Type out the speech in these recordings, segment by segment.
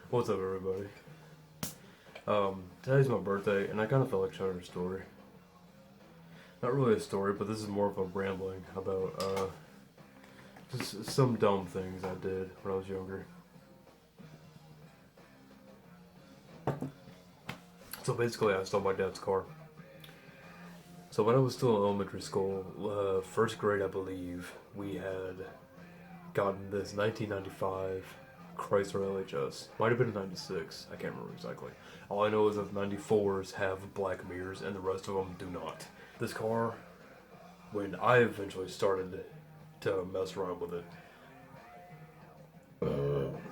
What's up, everybody? Today's my birthday, and I kind of felt like sharing a story. Not really a story, but this is more of a rambling about just some dumb things I did when I was younger. So basically, I stole my dad's car. So when I was still in elementary school, first grade, I believe, we had gotten this 1995 Chrysler LHS. Might have been a 96. I can't remember exactly. All I know is that the 94s have black mirrors and the rest of them do not. This car, when I eventually started to mess around with it,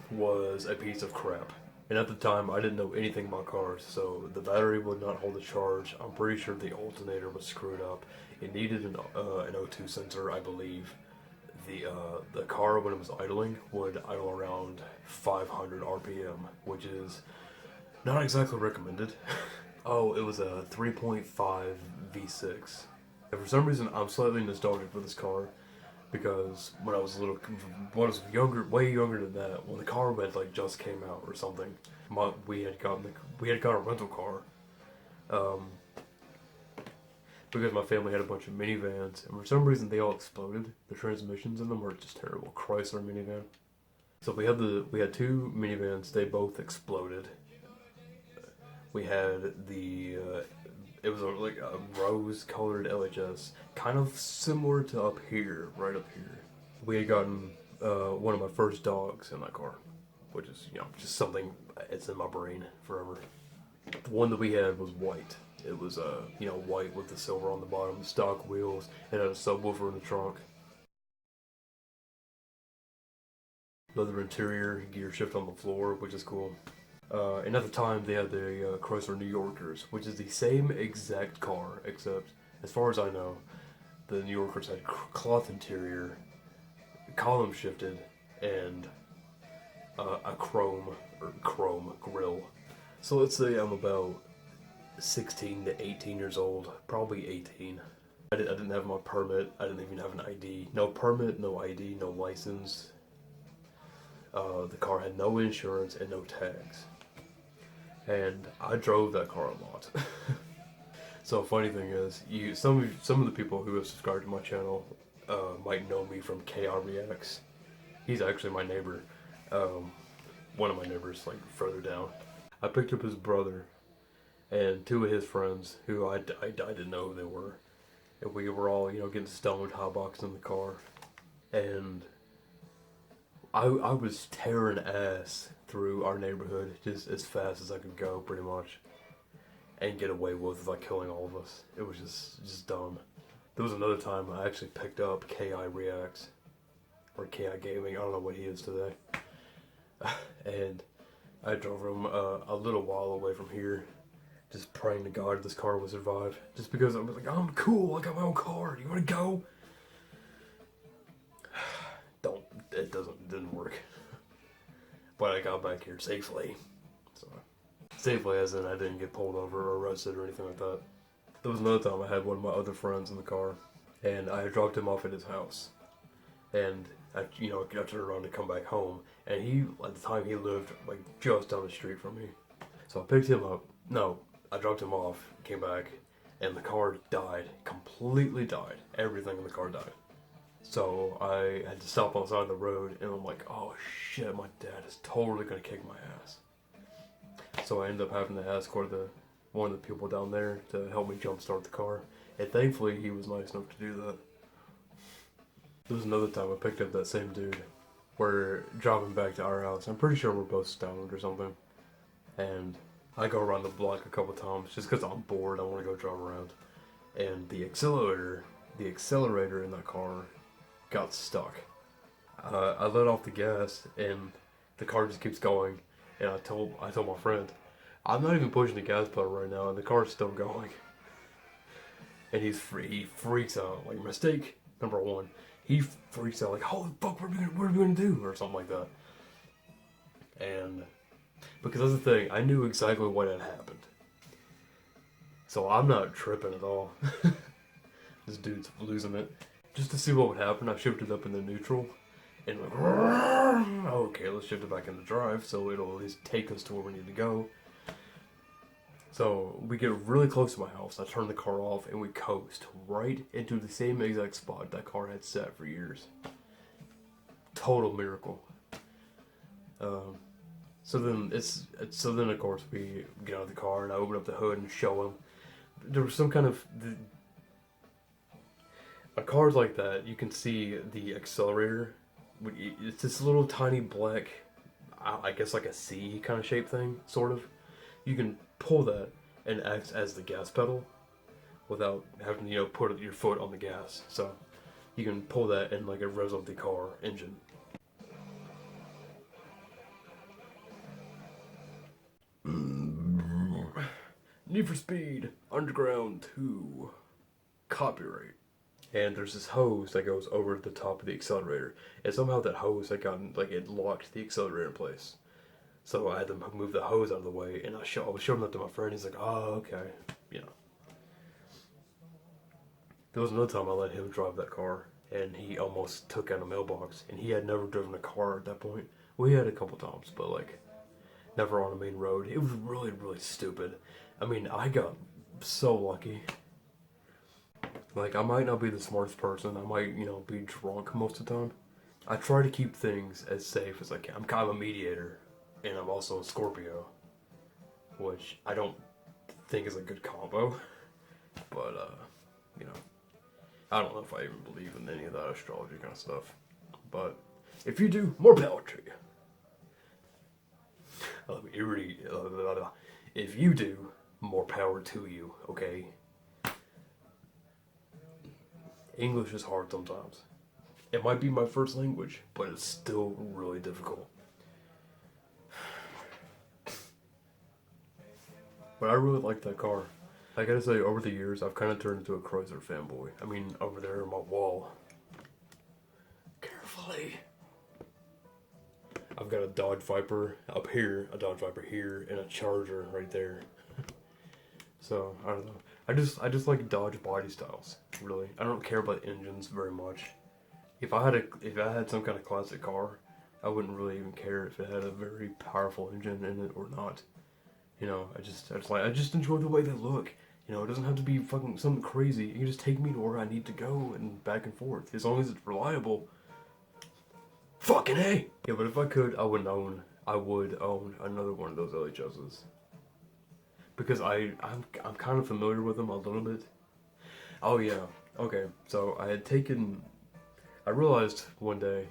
was a piece of crap. And at the time, I didn't know anything about cars, so the battery would not hold a charge. I'm pretty sure the alternator was screwed up. It needed an O2 sensor, I believe. The car, when it was idling, would idle around 500 RPM, which is not exactly recommended. Oh, it was a 3.5 V6. And for some reason, I'm slightly nostalgic for this car because when I was a little, when I was younger, way younger than that, when the car had like just came out or something, we had got a rental car, um, because my family had a bunch of minivans, and for some reason they all exploded. The transmissions in them were just terrible. Chrysler minivan. So we had two minivans. They both exploded. We had it was like a rose-colored LHS, kind of similar to up here, right up here. We had gotten one of my first dogs in that car, which is just something it's in my brain forever. The one that we had was white. It was white with the silver on the bottom, stock wheels, and had a subwoofer in the trunk. Leather interior, gear shift on the floor, which is cool. And at the time, they had the Chrysler New Yorkers, which is the same exact car, except, as far as I know, the New Yorkers had cloth interior, column shifted, and a chrome grill. So let's say I'm about 16 to 18 years old, probably 18. I didn't have my permit. I didn't even have an ID. No permit, no ID, no license. The car had no insurance and no tags. And I drove that car a lot. So funny thing is, some of the people who have subscribed to my channel might know me from KR Reacts. He's actually my neighbor, one of my neighbors, like further down. I picked up his brother and two of his friends who I didn't know who they were. And we were all, getting stoned, hotboxing in the car. And I was tearing ass through our neighborhood just as fast as I could go, pretty much. And get away with like killing all of us. It was just dumb. There was another time I actually picked up KI Reacts. Or KI Gaming, I don't know what he is today. And I drove him a little while away from here, just praying to God this car would survive. Just because I was like, I'm cool, I got my own car, do you want to go? Didn't work. But I got back here safely. So, safely as in I didn't get pulled over or arrested or anything like that. There was another time I had one of my other friends in the car, and I dropped him off at his house. And I turned around to come back home, and at the time he lived like just down the street from me. So I picked him up. No, I dropped him off, came back, and the car died. Completely died. Everything in the car died. So I had to stop on the side of the road, and I'm like, oh shit, my dad is totally gonna kick my ass. So I ended up having to ask one of the people down there to help me jumpstart the car, and thankfully he was nice enough to do that. There was another time I picked up that same dude. We're driving back to our house. I'm pretty sure we're both stoned or something. And I go around the block a couple times just because I'm bored. I want to go drive around. And the accelerator in that car got stuck. I let off the gas and the car just keeps going. And I told my friend, I'm not even pushing the gas pedal right now, and the car's still going. And he freaks out. Like, mistake number one. He freaks out like, holy fuck, what are we gonna do? Or something like that. And because that's the thing, I knew exactly what had happened. So I'm not tripping at all. This dude's losing it. Just to see what would happen, I shifted up into neutral. And like, oh okay, let's shift it back into drive so it'll at least take us to where we need to go. So we get really close to my house. I turn the car off and we coast right into the same exact spot that car had sat for years. Total miracle. So then of course we get out of the car and I open up the hood and show him. There was some kind of on cars like that, you can see the accelerator. It's this little tiny black, I guess like a C kind of shape thing, sort of. You can pull that and act as the gas pedal without having to, put your foot on the gas. So you can pull that and like it revs up the car engine. Need for Speed Underground 2 copyright. And there's this hose that goes over the top of the accelerator, and somehow that hose had gotten it locked the accelerator in place. So I had to move the hose out of the way, and I was showing that to my friend. He's like, "Oh, okay," There was another time I let him drive that car, and he almost took out a mailbox, and he had never driven a car at that point. We had a couple times, but never on a main road. It was really, really stupid. I mean, I got so lucky. I might not be the smartest person. I might, be drunk most of the time. I try to keep things as safe as I can. I'm kind of a mediator, and I'm also a Scorpio, which I don't think is a good combo. But, I don't know if I even believe in any of that astrology kind of stuff. But if you do, more power to you. If you do, more power to you, okay? English is hard sometimes. It might be my first language, but it's still really difficult. But I really like that car. I gotta say, over the years, I've kind of turned into a Chrysler fanboy. I mean, over there on my wall. Carefully. I've got a Dodge Viper up here, a Dodge Viper here, and a Charger right there. So, I don't know. I just like Dodge body styles, really. I don't care about engines very much. If I had some kind of classic car, I wouldn't really even care if it had a very powerful engine in it or not. I just enjoy the way they look. It doesn't have to be fucking something crazy. You can just take me to where I need to go and back and forth. As long as it's reliable. Fucking A! Yeah, but if I could, I would own another one of those LHSs. Because I'm kind of familiar with them a little bit. Oh yeah, okay. So I realized one day,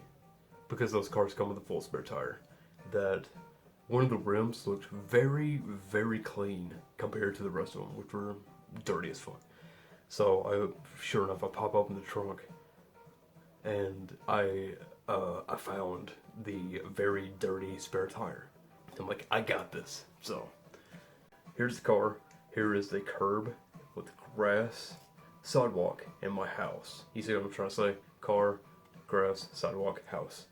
because those cars come with a full spare tire, that one of the rims looked very, very clean compared to the rest of them, which were dirty as fuck. So sure enough, I pop open the trunk, and I found the very dirty spare tire. I'm like, I got this. So here's the car. Here is the curb with grass, sidewalk, and my house. You see what I'm trying to say? Car, grass, sidewalk, house.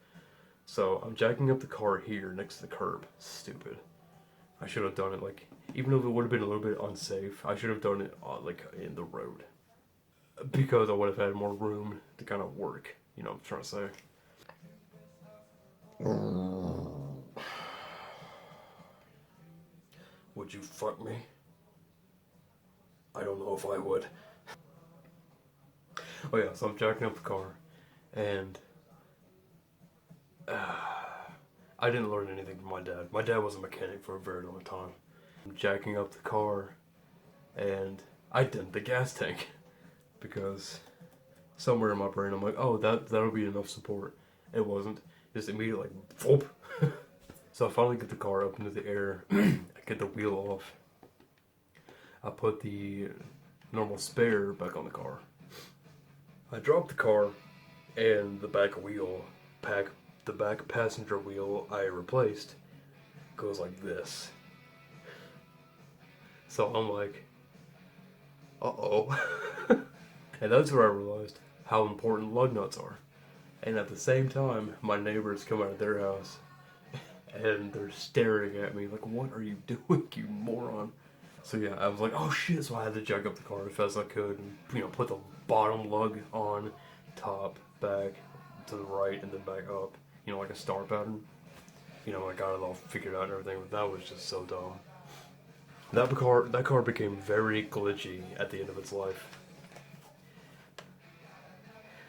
So I'm jacking up the car here next to the curb. Stupid. I should have done it even though it would have been a little bit unsafe, I should have done it in the road. Because I would have had more room to kind of work. You know what I'm trying to say? Would you fuck me? I don't know if I would. Oh yeah, so I'm jacking up the car, and I didn't learn anything from my dad. My dad was a mechanic for a very long time. I'm jacking up the car, and I dent the gas tank, because somewhere in my brain I'm like, oh, that'll be enough support. It wasn't. Just immediately whoop. So I finally get the car up into the air. I get the wheel off. I put the normal spare back on the car. I drop the car, and the back passenger wheel I replaced goes like this. So I'm like, uh-oh. And that's where I realized how important lug nuts are. And at the same time, my neighbors come out of their house, and they're staring at me like, what are you doing, you moron? So yeah, I was like, oh shit, so I had to jack up the car as fast as I could and, put the bottom lug on, top, back, to the right, and then back up, like a star pattern. you know, I got it all figured out and everything, but that was just so dumb. That car became very glitchy at the end of its life.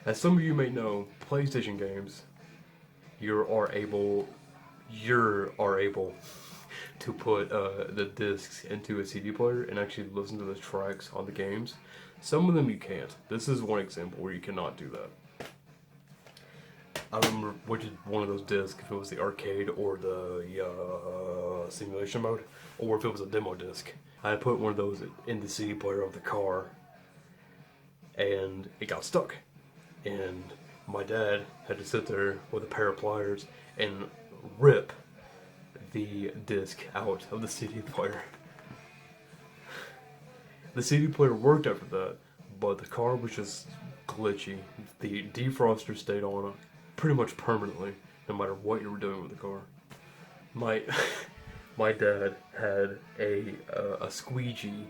As some of you may know, PlayStation games, you are able to put the discs into a CD player and actually listen to the tracks on the games. Some of them you can't. This is one example where you cannot do that. I don't remember which one of those discs, if it was the arcade or the simulation mode, or if it was a demo disc. I put one of those in the CD player of the car, and it got stuck. And my dad had to sit there with a pair of pliers and rip the disc out of the CD player. The CD player worked after that, but the car was just glitchy. The defroster stayed on pretty much permanently, no matter what you were doing with the car. My dad had a squeegee,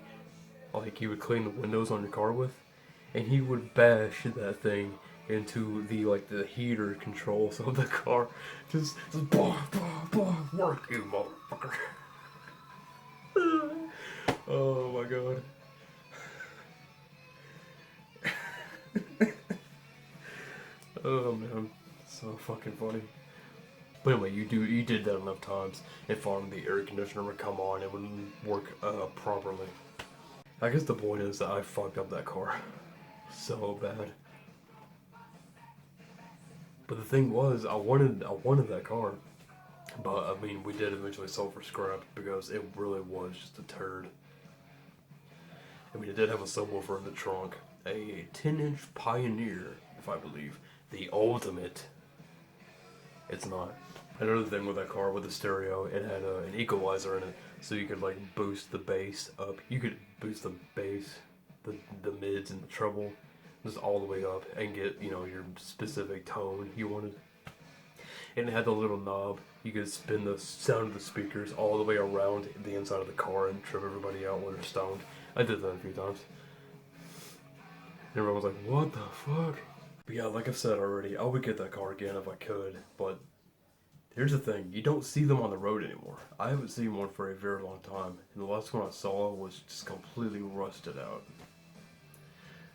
like he would clean the windows on your car with, and he would bash that thing into the heater controls of the car. Just bah, bah, bah, work, you motherfucker. Oh my god. Oh man, so fucking funny. But anyway, you did that enough times, and finally the air conditioner would come on and wouldn't work properly. I guess the point is that I fucked up that car so bad. But the thing was, I wanted that car, but I mean, we did eventually sell for scrap because it really was just a turd. I mean, it did have a subwoofer in the trunk, a 10-inch Pioneer, if I believe, the ultimate. It's not. Another thing with that car, with the stereo, it had an equalizer in it, so you could like boost the bass up. You could boost the bass, the mids and the treble, just all the way up, and get, you know, your specific tone you wanted. And it had the little knob. You could spin the sound of the speakers all the way around the inside of the car and trip everybody out when they're stoned. I did that a few times. And everyone was like, what the fuck? But yeah, like I've said already, I would get that car again if I could, but here's the thing, you don't see them on the road anymore. I haven't seen one for a very long time, and the last one I saw was just completely rusted out.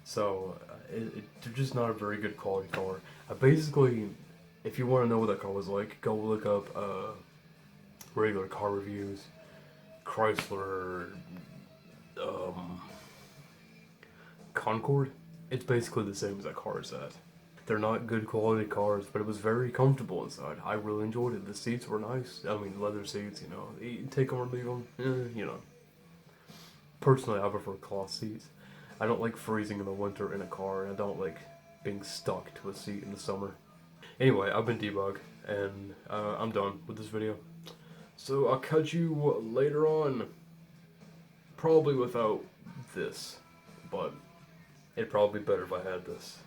So, they're just not a very good quality car. I basically, if you want to know what that car was like, go look up regular car reviews, Chrysler, Concorde. It's basically the same as that car is at. They're not good quality cars, but it was very comfortable inside. I really enjoyed it. The seats were nice. I mean, leather seats, you know. You take them or leave them, you know. Personally, I prefer cloth seats. I don't like freezing in the winter in a car, and I don't like being stuck to a seat in the summer. Anyway, I've been Debug, and I'm done with this video. So I'll catch you later on. Probably without this, but it'd probably be better if I had this.